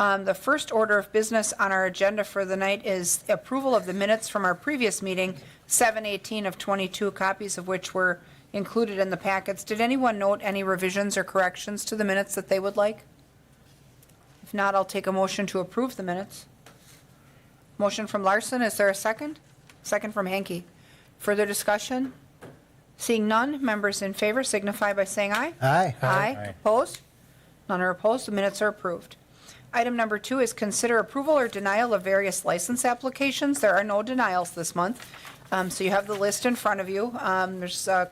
The first order of business on our agenda for the night is approval of the minutes from our previous meeting, 7/18 of 22, copies of which were included in the packets. Did anyone note any revisions or corrections to the minutes that they would like? If not, I'll take a motion to approve the minutes. Motion from Larson, is there a second? Second from Hanky. Further discussion? Seeing none, members in favor signify by saying aye. Aye. Aye. Opposed? None are opposed, the minutes are approved. Item number 2 is consider approval or denial of various license applications. There are no denials this month, so you have the list in front of you. There's a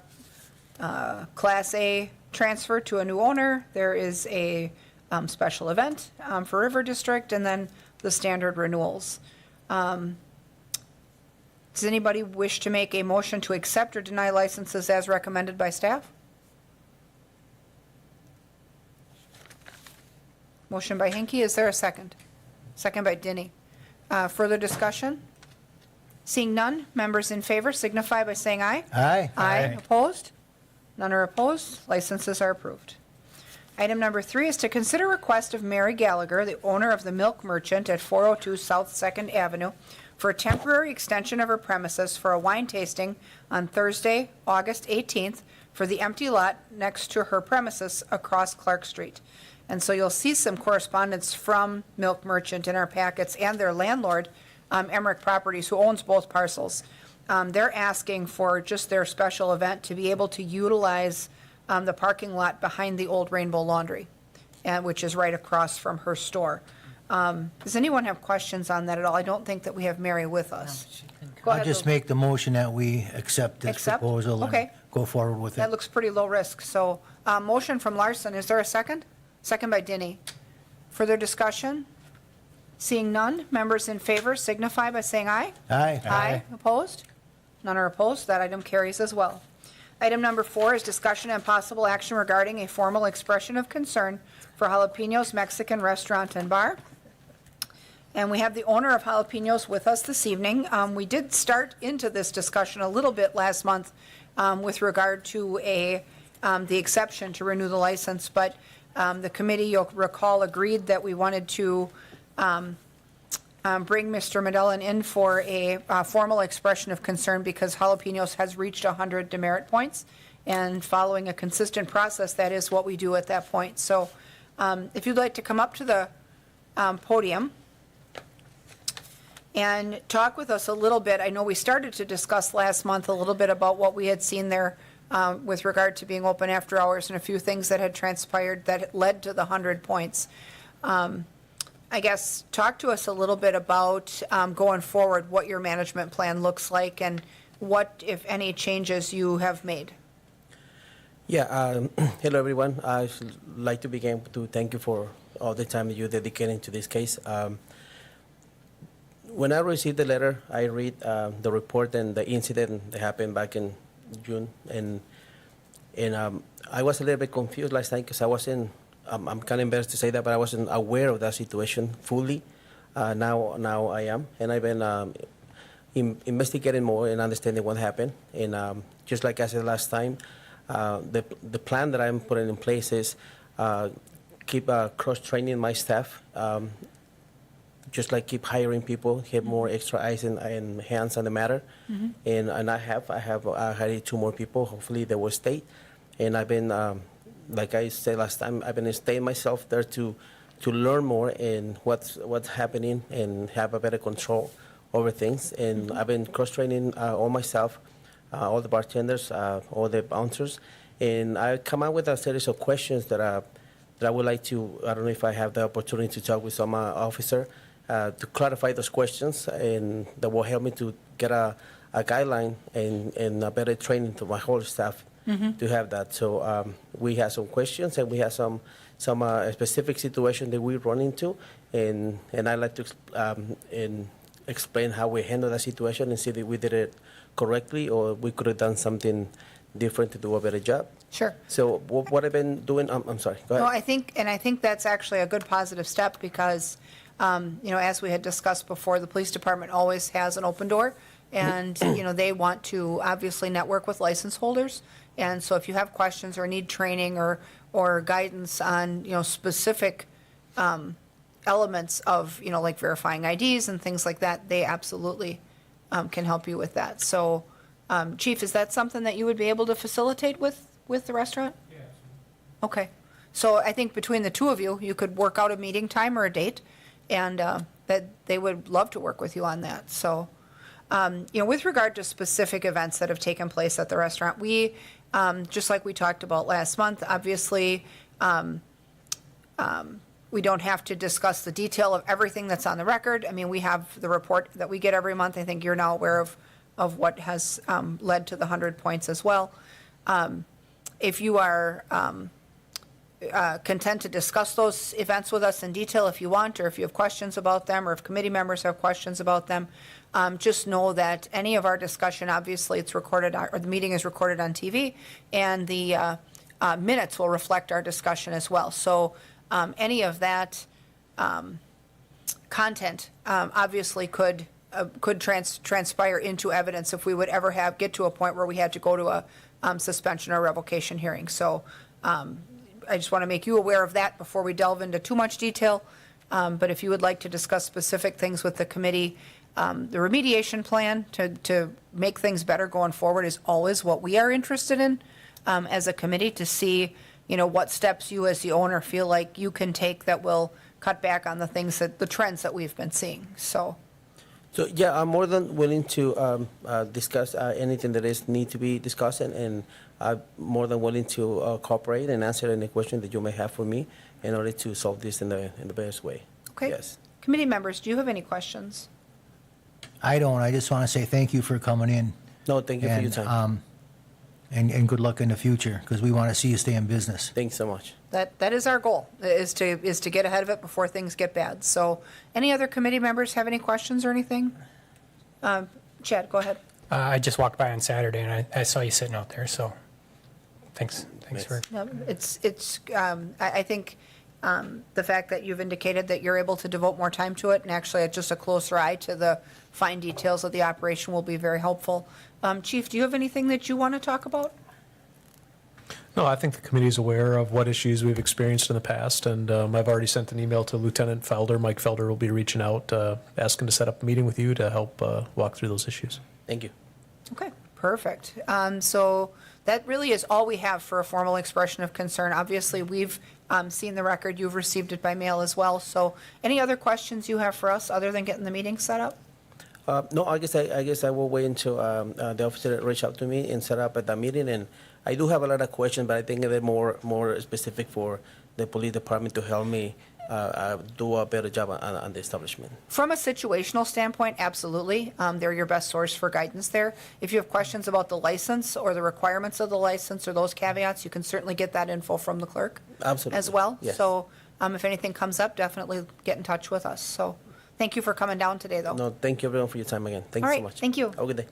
Class A transfer to a new owner. There is a special event for River District, and then the standard renewals. Does anybody wish to make a motion to accept or deny licenses as recommended by staff? Motion by Hinkie, is there a second? Second by Dinny. Further discussion? Seeing none, members in favor signify by saying aye. Aye. Aye. Opposed? None are opposed. Licenses are approved. Item number 3 is to consider request of Mary Gallagher, the owner of the Milk Merchant at 402 South 2nd Avenue, for a temporary extension of her premises for a wine tasting on Thursday, August 18th, for the empty lot next to her premises across Clark Street. And so you'll see some correspondence from Milk Merchant in our packets and their landlord, Emmerich Properties, who owns both parcels. They're asking for just their special event to be able to utilize the parking lot behind the old Rainbow Laundry, which is right across from her store. Does anyone have questions on that at all? I don't think that we have Mary with us. Go I'll ahead, just Lou. make the motion that we accept this Accept? proposal Okay. and go forward with That it. looks pretty low risk. So, motion from Larson, is there a second? Second by Dinny. Further discussion? Seeing none, members in favor signify by saying aye. Aye. Aye. Opposed? None are opposed. That item carries as well. Item number 4 is discussion and possible action regarding a formal expression of concern for Jalapenos Mexican Restaurant and Bar. And we have the owner of Jalapenos with us this evening. We did start into this discussion a little bit last month with regard to the exception to renew the license, but the committee, you'll recall, agreed that we wanted to bring Mr. Medellin in for a formal expression of concern because Jalapenos has reached 100 demerit points, and following a consistent process, that is what we do at that point. So if you'd like to come up to the podium and talk with us a little bit. I know we started to discuss last month a little bit about what we had seen there with regard to being open after hours and a few things that had transpired that led to the 100 points. I guess talk to us a little bit about going forward, what your management plan looks like and what, if any, changes you have made. Yeah, hello everyone. I'd like to begin to thank you for all the time that you dedicated to this case. When I received the letter, I read the report and the incident that happened back in June, and I was a little bit confused last time because I wasn't. I'm kind of embarrassed to say that, but I wasn't aware of that situation fully. Now I am, and I've been investigating more and understanding what happened. And just like I said last time, the plan that I'm putting in place is keep cross-training my staff. Just like keep hiring people, have more extra eyes and hands on the matter, and I have hired 2 more people. Hopefully they will stay, and I've been like I said last time, I've been staying myself there to learn more and what's happening and have a better control over things. And I've been cross training all myself, all the bartenders, all the bouncers, and I come out with a series of questions that I would like to. I don't know if I have the opportunity to talk with some officer. To clarify those questions, and that will help me to get a guideline and a better training to my whole staff to have that. So we have some questions and we have some specific situation that we run into, and I'd like to explain how we handle that situation and see that we did it correctly or we could have done something different to do a better job. Sure. So what I've been doing, I'm sorry, go ahead. No, I think that's actually a good positive step because, as we had discussed before, the police department always has an open door, and, they want to obviously network with license holders. And so if you have questions or need training or guidance on, specific elements of, like verifying IDs and things like that, they absolutely can help you with that. So, Chief, is that something that you would be able to facilitate with the restaurant? Yes. Okay. So I think between the two of you, you could work out a meeting time or a date, and that they would love to work with you on that. So, with regard to specific events that have taken place at the restaurant, we, just like we talked about last month, obviously, we don't have to discuss the detail of everything that's on the record. I mean, we have the report that we get every month. I think you're now aware of what has led to the 100 points as well. If you are content to discuss those events with us in detail if you want, or if you have questions about them, or if committee members have questions about them, just know that any of our discussion, obviously it's recorded, or the meeting is recorded on TV, and the minutes will reflect our discussion as well. So any of that content obviously could transpire into evidence if we would ever get to a point where we had to go to a suspension or revocation hearing. So I just want to make you aware of that before we delve into too much detail. But if you would like to discuss specific things with the committee, the remediation plan to make things better going forward is always what we are interested in as a committee, to see, what steps you as the owner feel like you can take that will cut back on the trends that we've been seeing. So yeah, I'm more than willing to discuss anything that is need to be discussed, and I'm more than willing to cooperate and answer any question that you may have for me in order to solve this in the best way. Okay. Yes. Committee members, do you have any questions? I don't. I just want to say thank you for coming in. No, thank you for your time. And good luck in the future, because we want to see you stay in business. Thanks so much. That is our goal, is to get ahead of it before things get bad. So any other committee members have any questions or anything? Chad, go ahead. I just walked by on Saturday and I saw you sitting out there, so thanks. Thanks for. No, I think the fact that you've indicated that you're able to devote more time to it, and actually just a closer eye to the fine details of the operation, will be very helpful. Chief, do you have anything that you want to talk about? No, I think the committee is aware of what issues we've experienced in the past, and I've already sent an email to Lieutenant Felder. Mike Felder will be reaching out, asking to set up a meeting with you to help walk through those issues. Thank you. Okay, perfect. So that really is all we have for a formal expression of concern. Obviously, we've seen the record. You've received it by mail as well. So any other questions you have for us other than getting the meeting set up? No, I guess I will wait until the officer reach out to me and set up at that meeting. And I do have a lot of questions, but I think they're more specific for the police department to help me do a better job on the establishment. From a situational standpoint, absolutely. They're your best source for guidance there. If you have questions about the license or the requirements of the license or those caveats, you can certainly get that info from the clerk. Absolutely. As well. Yes. So if anything comes up, definitely get in touch with us. So thank you for coming down today, though. No, thank you everyone for your time again. Thank All you right, so much. thank you. Have a good day.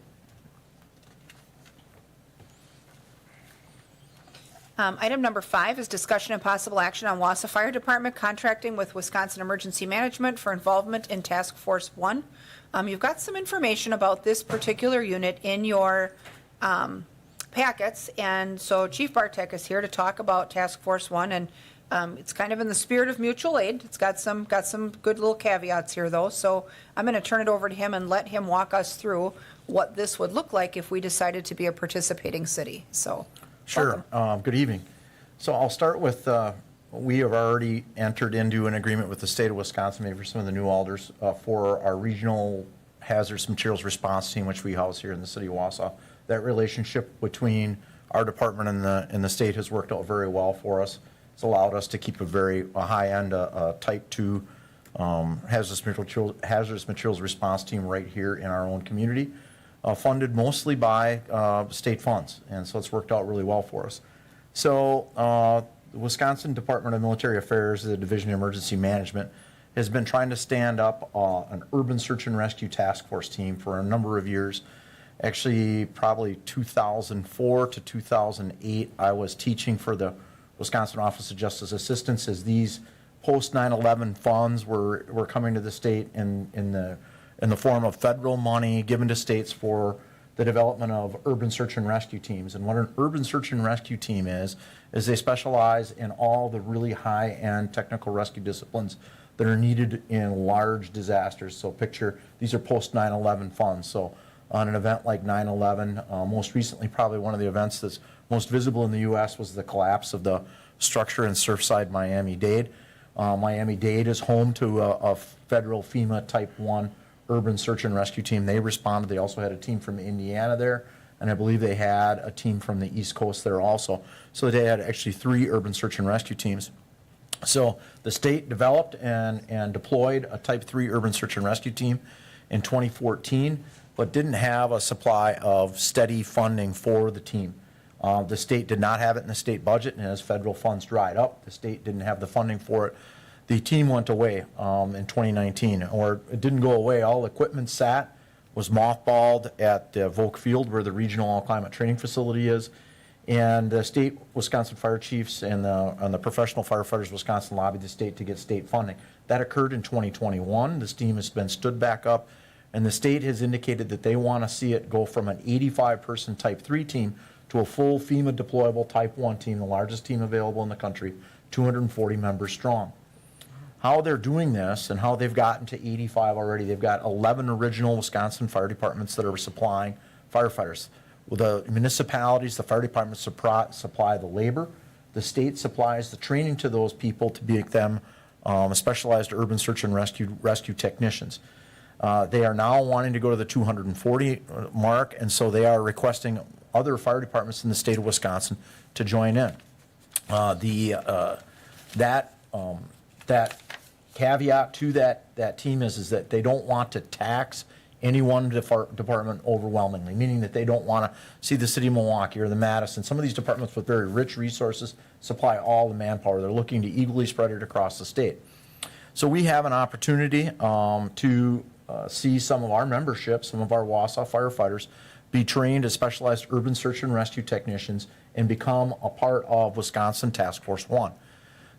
Item number 5 is discussion and possible action on Wassa Fire Department contracting with Wisconsin Emergency Management for involvement in Task Force 1. You've got some information about this particular unit in your packets, and so Chief Bartek is here to talk about Task Force 1, and it's kind of in the spirit of mutual aid. It's got some good little caveats here, though, so I'm going to turn it over to him and let him walk us through what this would look like if we decided to be a participating city. So. Sure. Good evening. So I'll start with, we have already entered into an agreement with the state of Wisconsin, maybe for some of the new alders, for our regional hazardous materials response team, which we house here in the city of Wausau. That relationship between our department and the state has worked out very well for us. It's allowed us to keep a high-end Type 2 hazardous materials response team right here in our own community. Funded mostly by state funds, and so it's worked out really well for us. So the Wisconsin Department of Military Affairs, the Division of Emergency Management, has been trying to stand up an urban search and rescue task force team for a number of years. Actually, probably 2004 to 2008, I was teaching for the Wisconsin Office of Justice Assistance as these post 9/11 funds were coming to the state in the form of federal money given to states for the development of urban search and rescue teams. And what an urban search and rescue team is they specialize in all the really high-end technical rescue disciplines that are needed in large disasters. So picture, these are post 9/11 funds. So on an event like 9/11, most recently probably one of the events that's most visible in the U.S. was the collapse of the structure in Surfside, Miami-Dade. Miami-Dade is home to a federal FEMA Type 1 urban search and rescue team. They responded. They also had a team from Indiana there, and I believe they had a team from the East Coast there also. So they had actually 3 urban search and rescue teams. So the state developed and deployed a Type 3 urban search and rescue team in 2014, but didn't have a supply of steady funding for the team. The state did not have it in the state budget, and as federal funds dried up, the state didn't have the funding for it. The team went away in 2019, or it didn't go away. All equipment sat, was mothballed at Volk Field, where the regional all-climate training facility is. And the state Wisconsin fire chiefs and the professional firefighters Wisconsin lobbied the state to get state funding. That occurred in 2021. This team has been stood back up, and the state has indicated that they want to see it go from an 85-person Type 3 team to a full FEMA deployable Type 1 team, the largest team available in the country, 240 members strong. How they're doing this and how they've gotten to 85 already, they've got 11 original Wisconsin fire departments that are supplying firefighters. Well, the municipalities, the fire departments supply the labor. The state supplies the training to those people to make them specialized urban search and rescue technicians. They are now wanting to go to the 240 mark, and so they are requesting other fire departments in the state of Wisconsin to join in. That caveat to that team is that they don't want to tax any one department overwhelmingly, meaning that they don't want to see the city of Milwaukee or the Madison. Some of these departments with very rich resources supply all the manpower. They're looking to equally spread it across the state. So we have an opportunity to see some of our membership, some of our Wausau firefighters, be trained as specialized urban search and rescue technicians and become a part of Wisconsin Task Force 1.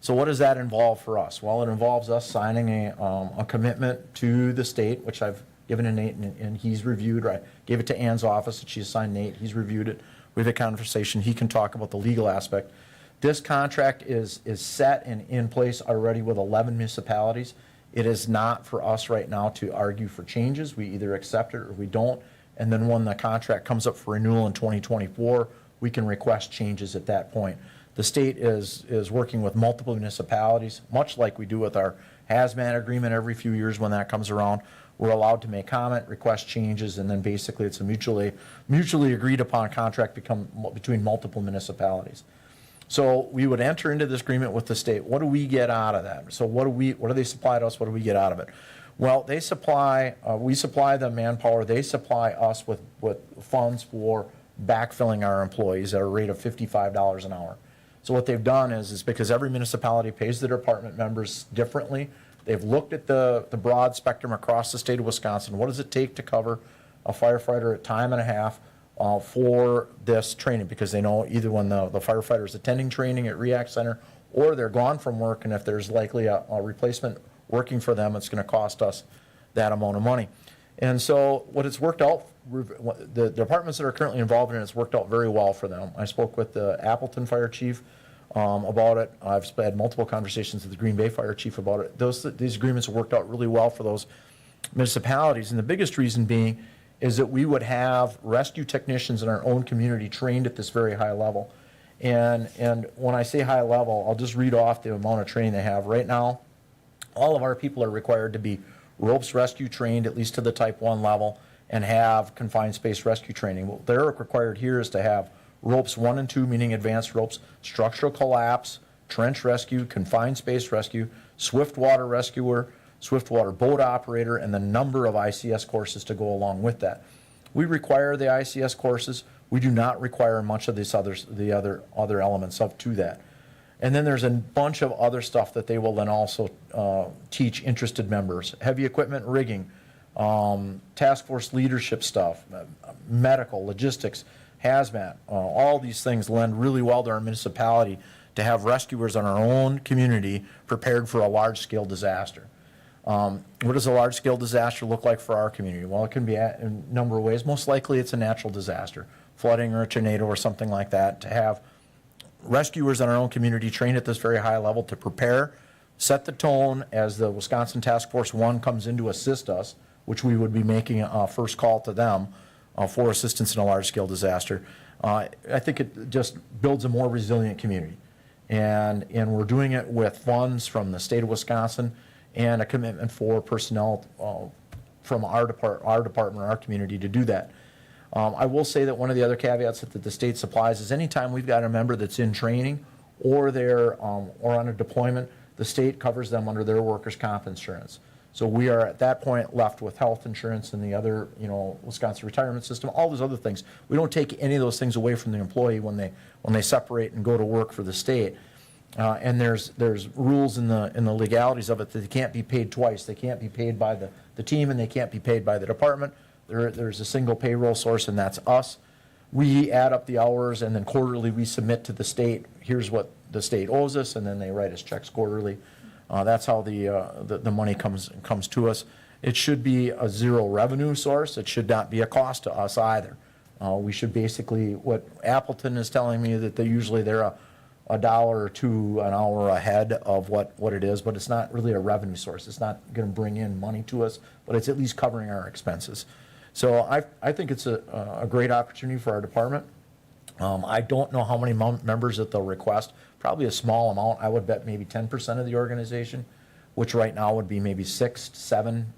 So what does that involve for us? Well, it involves us signing a commitment to the state, which I've given to Nate, and he's reviewed. I gave it to Ann's office, and she assigned Nate. He's reviewed it. We have a conversation. He can talk about the legal aspect. This contract is set and in place already with 11 municipalities. It is not for us right now to argue for changes. We either accept it or we don't. And then when the contract comes up for renewal in 2024, we can request changes at that point. The state is working with multiple municipalities, much like we do with our hazmat agreement every few years when that comes around. We're allowed to make comment, request changes, and then basically it's a mutually agreed upon contract between multiple municipalities. So we would enter into this agreement with the state. What do we get out of that? So what do they supply to us? What do we get out of it? Well, they supply, we supply the manpower. They supply us with funds for backfilling our employees at a rate of $55 an hour. So what they've done is because every municipality pays their department members differently, they've looked at the broad spectrum across the state of Wisconsin. What does it take to cover a firefighter at time and a half for this training? Because they know either when the firefighter is attending training at REACT Center or they're gone from work, and if there's likely a replacement working for them, it's going to cost us that amount of money. And so what it's worked out, the departments that are currently involved in it, it's worked out very well for them. I spoke with the Appleton Fire Chief about it. I've had multiple conversations with the Green Bay Fire Chief about it. These agreements have worked out really well for those municipalities, and the biggest reason being is that we would have rescue technicians in our own community trained at this very high level. And when I say high level, I'll just read off the amount of training they have. Right now, all of our people are required to be ropes rescue trained, at least to the Type 1 level, and have confined space rescue training. What they're required here is to have ropes 1 and 2, meaning advanced ropes, structural collapse, trench rescue, confined space rescue, swift water rescuer, swift water boat operator, and the number of ICS courses to go along with that. We require the ICS courses. We do not require much of the other elements up to that. And then there's a bunch of other stuff that they will then also teach interested members. Heavy equipment rigging, task force leadership stuff, medical, logistics, hazmat. All these things lend really well to our municipality to have rescuers in our own community prepared for a large-scale disaster. What does a large-scale disaster look like for our community? Well, it can be in a number of ways. Most likely it's a natural disaster, flooding or a tornado or something like that. To have rescuers in our own community trained at this very high level to prepare set the tone as the Wisconsin Task Force 1 comes in to assist us, which we would be making a first call to them for assistance in a large-scale disaster. I think it just builds a more resilient community. And we're doing it with funds from the state of Wisconsin and a commitment for personnel from our department, our community to do that. I will say that one of the other caveats that the state supplies is anytime we've got a member that's in training or they're or on a deployment, the state covers them under their workers' comp insurance. So we are at that point left with health insurance and the other, Wisconsin retirement system, all those other things. We don't take any of those things away from the employee when they separate and go to work for the state. And there's rules in the legalities of it that they can't be paid twice. They can't be paid by the team and they can't be paid by the department. There's a single payroll source, and that's us. We add up the hours, and then quarterly we submit to the state, here's what the state owes us, and then they write us checks quarterly. That's how the money comes to us. It should be a zero revenue source. It should not be a cost to us either. We should basically, what Appleton is telling me, that they're a dollar or two an hour ahead of what it is, but it's not really a revenue source. It's not going to bring in money to us, but it's at least covering our expenses. So I think it's a great opportunity for our department. I don't know how many members that they'll request. Probably a small amount. I would bet maybe 10% of the organization, which right now would be maybe 6, 7,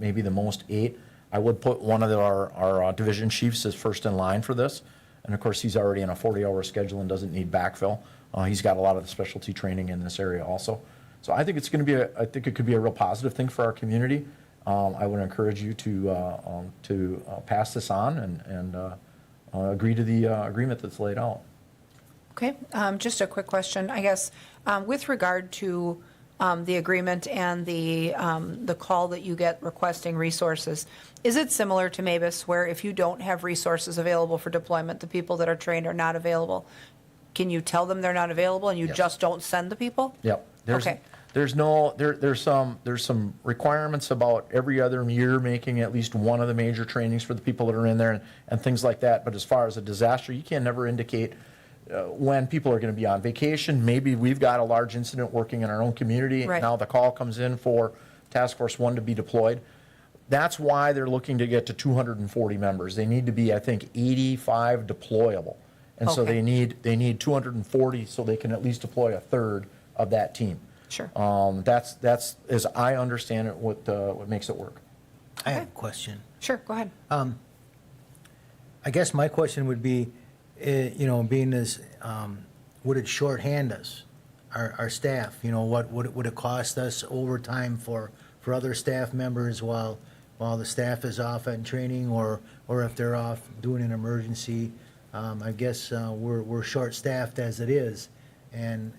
maybe the most 8. I would put one of our division chiefs as first in line for this. And of course, he's already on a 40-hour schedule and doesn't need backfill. He's got a lot of the specialty training in this area also. So I think it's going to be I think it could be a real positive thing for our community. I would encourage you to pass this on and agree to the agreement that's laid out. Okay, just a quick question, I guess, with regard to the agreement and the call that you get requesting resources, is it similar to MABUS where if you don't have resources available for deployment, the people that are trained are not available? Can you tell them they're not available and you Yes. just don't send the people? Yep. Okay. There's some requirements about every other year making at least one of the major trainings for the people that are in there and things like that. But as far as a disaster, you can never indicate when people are going to be on vacation. Maybe we've got a large incident working in our own community. Right. Now the call comes in for Task Force 1 to be deployed. That's why they're looking to get to 240 members. They need to be, I think, 85 deployable. And so Okay. they need 240 so they can at least deploy a third of that team. Sure. That's as I understand it, what makes it work. I have a question. Sure, go ahead. I guess my question would be, being as, would it shorthand us, our staff? What would it cost us overtime for other staff members while the staff is off at training or if they're off doing an emergency? I guess we're short-staffed as it is, and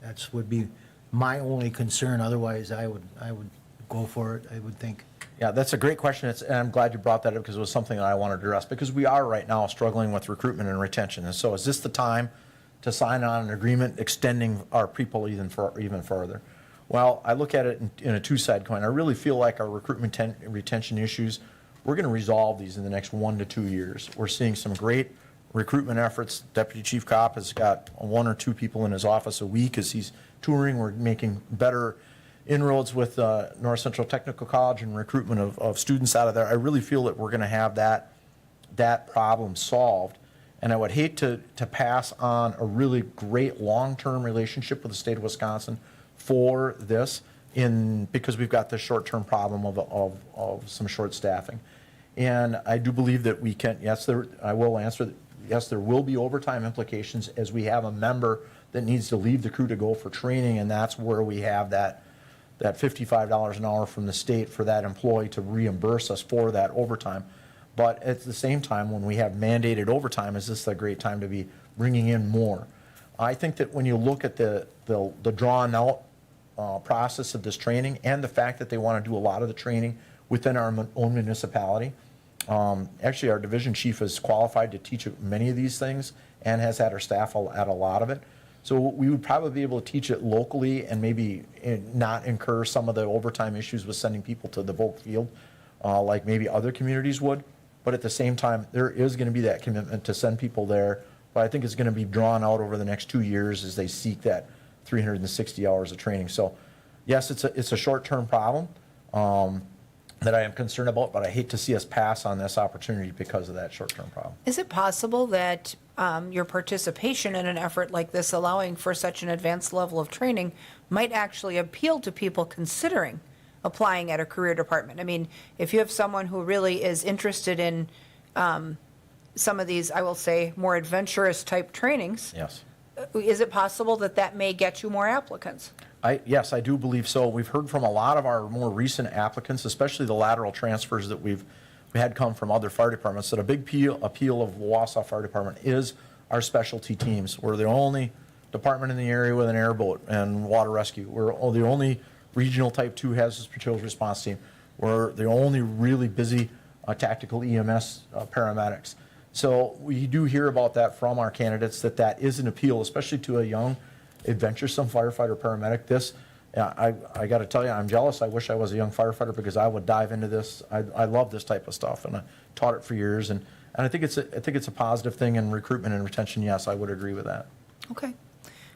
that's would be my only concern. Otherwise, I would go for it, I would think. Yeah, that's a great question. And I'm glad you brought that up because it was something that I wanted to address, because we are right now struggling with recruitment and retention. And so is this the time to sign on an agreement extending our people even further? Well, I look at it in a two-sided coin. I really feel like our recruitment retention issues, we're going to resolve these in the next 1 to 2 years. We're seeing some great recruitment efforts. Deputy Chief Kopp has got 1 or 2 people in his office a week as he's touring. We're making better inroads with North Central Technical College and recruitment of students out of there. I really feel that we're going to have that problem solved. And I would hate to pass on a really great long-term relationship with the state of Wisconsin for this because we've got this short-term problem of some short staffing. And I do believe that we can, I will answer that, yes, there will be overtime implications as we have a member that needs to leave the crew to go for training, and that's where we have that $55 an hour from the state for that employee to reimburse us for that overtime. But at the same time, when we have mandated overtime, is this a great time to be bringing in more? I think that when you look at the drawn out process of this training and the fact that they want to do a lot of the training within our own municipality, actually our division chief is qualified to teach many of these things and has had our staff at a lot of it. So we would probably be able to teach it locally and maybe not incur some of the overtime issues with sending people to the Volk Field like maybe other communities would. But at the same time, there is going to be that commitment to send people there. But I think it's going to be drawn out over the next 2 years as they seek that 360 hours of training. So yes, it's a short-term problem that I am concerned about, but I hate to see us pass on this opportunity because of that short-term problem. Is it possible that your participation in an effort like this, allowing for such an advanced level of training, might actually appeal to people considering applying at a career department? I mean, if you have someone who really is interested in some of these, I will say, more adventurous type trainings, Yes. is it possible that that may get you more applicants? Yes, I do believe so. We've heard from a lot of our more recent applicants, especially the lateral transfers that we had come from other fire departments, that a big appeal of Wausau Fire Department is our specialty teams. We're the only department in the area with an airboat and water rescue. We're the only regional type 2 hazardous materials response team. We're the only really busy tactical EMS paramedics. So we do hear about that from our candidates, that is an appeal, especially to a young, adventuresome firefighter paramedic. I got to tell you, I'm jealous. I wish I was a young firefighter because I would dive into this. I love this type of stuff, and I taught it for years. And I think it's a positive thing in recruitment and retention. Yes, I would agree with that. Okay.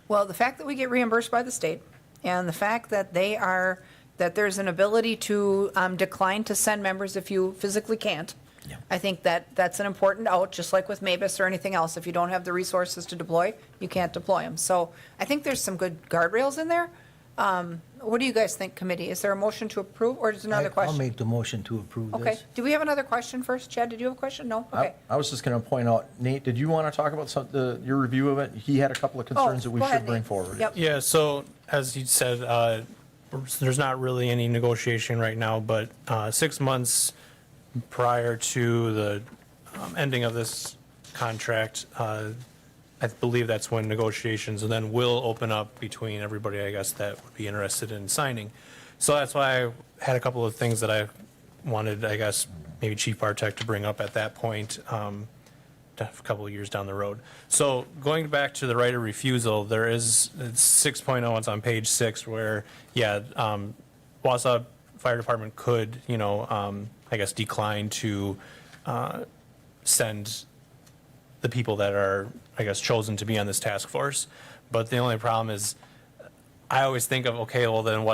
Well, the fact that we get reimbursed by the state and the fact that that there's an ability to decline to send members if you physically can't, Yeah. I think that's an important out, just like with MABUS or anything else. If you don't have the resources to deploy, you can't deploy them. So I think there's some good guardrails in there. What do you guys think, committee? Is there a motion to approve, or is another I'll question? make the motion to approve Okay. this. Do we have another question first? Chad, did you have a question? No? Okay. I was just going to point out, Nate, did you want to talk about your review of it? He had a couple of concerns that we go ahead, should bring Nate. forward. Yep. Yeah, so as you said, there's not really any negotiation right now, but 6 months prior to the ending of this contract, I believe that's when negotiations and then will open up between everybody, I guess, that would be interested in signing. So that's why I had a couple of things that I wanted, I guess, maybe Chief Bartek to bring up at that point, a couple of years down the road. So going back to the right of refusal, there is it's 6.0, it's on page 6, where, Wausau Fire Department could, I guess, decline to send the people that are, I guess, chosen to be on this task force. But the only problem is, I always think of, okay, well then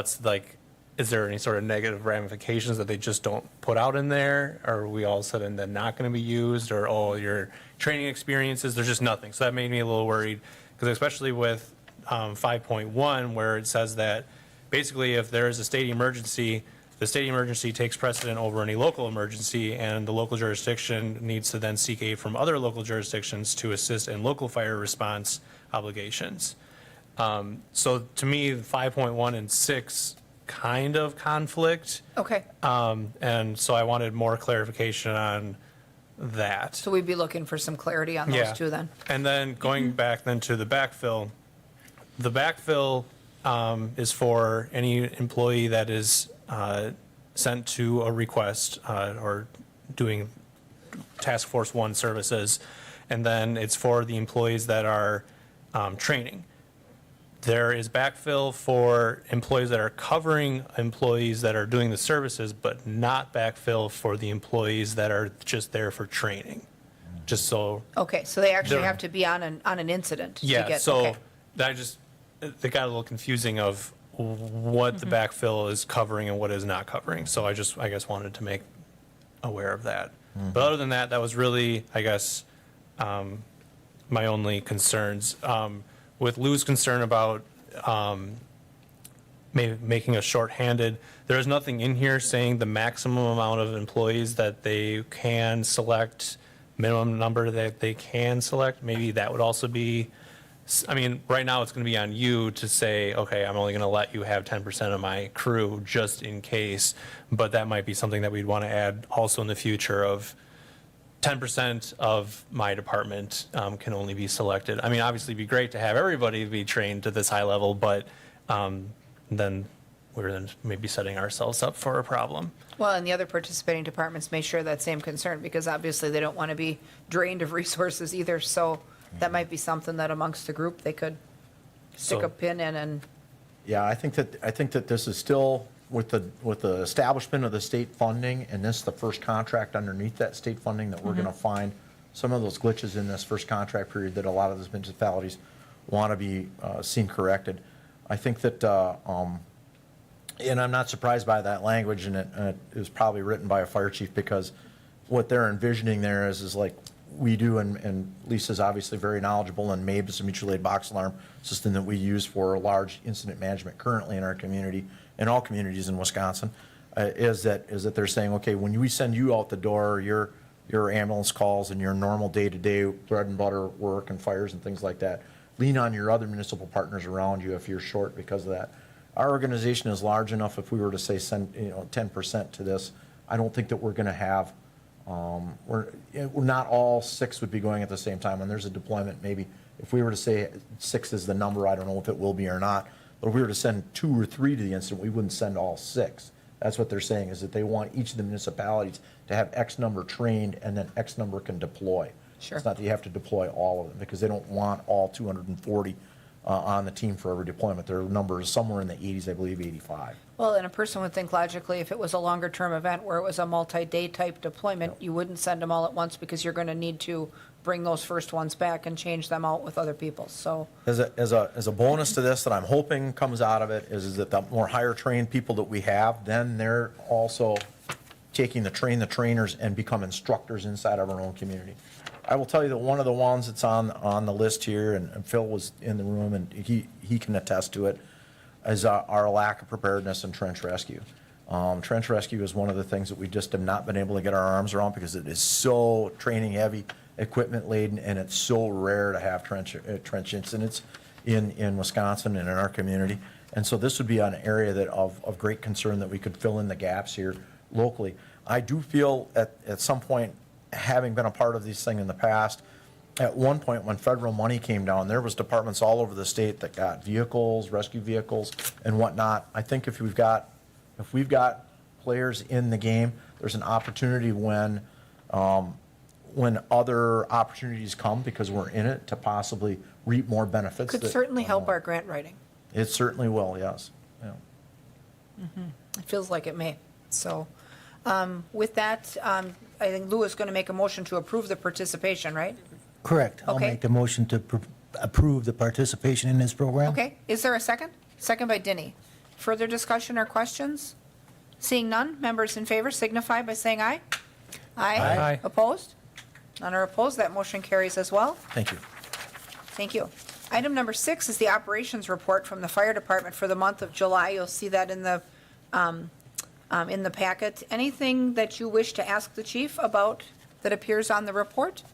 is there any sort of negative ramifications that they just don't put out in there? Or are we all of a sudden then not going to be used? Or, your training experiences, there's just nothing. So that made me a little worried, because especially with 5.1, where it says that basically if there is a state emergency, the state emergency takes precedent over any local emergency, and the local jurisdiction needs to then seek aid from other local jurisdictions to assist in local fire response obligations. So to me, 5.1 and 6 kind of conflict, Okay. and so I wanted more clarification on that. So we'd be looking for some clarity on those Yeah. two then. And then going back then to the backfill, the backfill is for any employee that is sent to a request or doing Task Force 1 services, and then it's for the employees that are training. There is backfill for employees that are covering employees that are doing the services, but not backfill for the employees that are just there for training. Just so, Okay, so they actually They're- have to be on an incident to yeah, get, so okay. it got a little confusing of what the backfill is covering and what is not covering. So I guess wanted to make aware of that. But other than that, that was really, I guess, my only concerns. With Lou's concern about making us shorthanded, there is nothing in here saying the maximum amount of employees that they can select, minimum number that they can select. Maybe that would also be, I mean, right now it's going to be on you to say, okay, I'm only going to let you have 10% of my crew just in case. But that might be something that we'd want to add also in the future of 10% of my department can only be selected. I mean, obviously it'd be great to have everybody be trained to this high level, but then we're then maybe setting ourselves up for a problem. Well, and the other participating departments may share that same concern, because obviously they don't want to be drained of resources either. So that might be something that amongst the group, they could stick So- a pin in and, Yeah, I think that this is still with the establishment of the state funding, and this is the first contract underneath that state funding, that we're going to find some of those glitches in this first contract period that a lot of those municipalities want to be seen corrected. I think that, and I'm not surprised by that language, and it was probably written by a fire chief, because what they're envisioning there is like we do, and Lisa's obviously very knowledgeable, and MABE is a mutual aid box alarm system that we use for large incident management currently in our community, in all communities in Wisconsin, is that they're saying, okay, when we send you out the door, your ambulance calls and your normal day-to-day bread and butter work and fires and things like that, lean on your other municipal partners around you if you're short because of that. Our organization is large enough, if we were to say send 10% to this, I don't think that we're going to have, we're not all 6 would be going at the same time. When there's a deployment, maybe if we were to say 6 is the number, I don't know if it will be or not, but if we were to send 2 or 3 to the incident, we wouldn't send all 6. That's what they're saying, is that they want each of the municipalities to have X number trained, and then X number can deploy. Sure. It's not that you have to deploy all of them, because they don't want all 240 on the team for every deployment. Their number is somewhere in the 80s, I believe, 85. Well, and a person would think logically, if it was a longer-term event where it was a multi-day type deployment, you wouldn't send them all at once because you're going to need to bring those first ones back and change them out with other people, so. As a bonus to this that I'm hoping comes out of it is that the more higher trained people that we have, then they're also taking the trainers and become instructors inside of our own community. I will tell you that one of the ones that's on the list here, and Phil was in the room and he can attest to it, is our lack of preparedness in trench rescue. Trench rescue is one of the things that we just have not been able to get our arms around, because it is so training heavy, equipment laden, and it's so rare to have trench incidents in Wisconsin and in our community. And so this would be an area that of great concern that we could fill in the gaps here locally. I do feel at some point, having been a part of these things in the past, at one point when federal money came down, there was departments all over the state that got vehicles, rescue vehicles and whatnot. I think if we've got players in the game, there's an opportunity when other opportunities come, because we're in it, to possibly reap more benefits. Could certainly help our grant writing. It certainly will, yes. Yeah. It feels like it may. So with that, I think Lou is going to make a motion to approve the participation, right? Correct. I'll Okay. make the motion to approve the participation in this program. Okay, is there a second? Second by Denny. Further discussion or questions? Seeing none, members in favor signify by saying aye. Aye. Opposed? None are opposed, that motion carries as well. Thank you. Thank you. Item number 6 is the operations report from the fire department for the month of July. You'll see that in the packet. Anything that you wish to ask the chief about that appears on the report?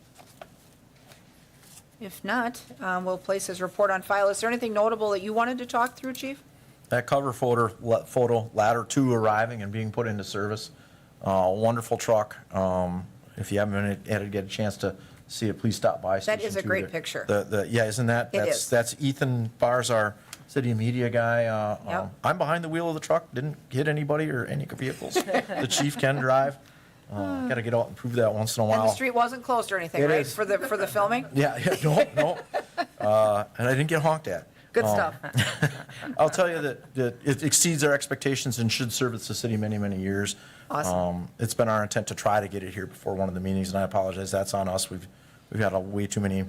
If not, we'll place his report on file. Is there anything notable that you wanted to talk through, chief? That cover photo, ladder 2 arriving and being put into service. Wonderful truck. If you haven't had to get a chance to see it, please stop by. That is a Station 2 great there. picture. Yeah, isn't that? It is. That's Ethan Bars, our city media guy. Yep. I'm behind the wheel of the truck, didn't hit anybody or any vehicles. The chief can drive. Got to get out and prove that once in a while. And the street wasn't closed or anything, It right, is. for the filming? Yeah, no. And I didn't get honked at. Good stuff. I'll tell you that it exceeds our expectations and should service the city many, many years. Awesome. It's been our intent to try to get it here before one of the meetings, and I apologize, that's on us. We've got way too many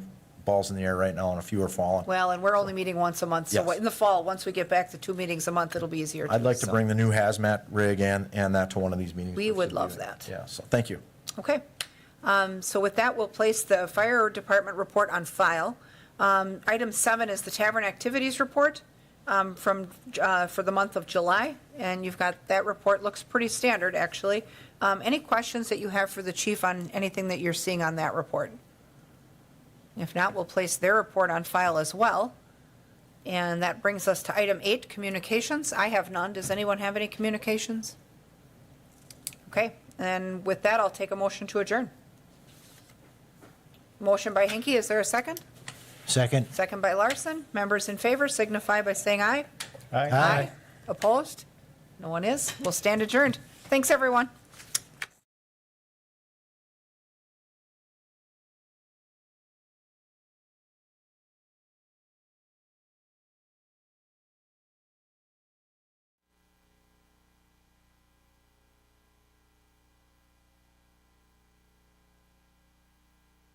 balls in the air right now, and a few are falling. Well, and we're only meeting once a month, so Yes. in the fall, once we get back to 2 meetings a month, it'll be easier. I'd too, like to so. bring the new hazmat rig and that to one of these meetings. We for would city love unit. that. Yeah, so thank you. Okay. So with that, we'll place the fire department report on file. Item 7 is the tavern activities report for the month of July, and you've got, that report looks pretty standard, actually. Any questions that you have for the chief on anything that you're seeing on that report? If not, we'll place their report on file as well. And that brings us to item 8, communications. I have none. Does anyone have any communications? Okay, and with that, I'll take a motion to adjourn. Motion by Hinkie, is there a second? Second. Second by Larson. Members in favor signify by saying aye. Aye. Opposed? No one is. We'll stand adjourned. Thanks, everyone.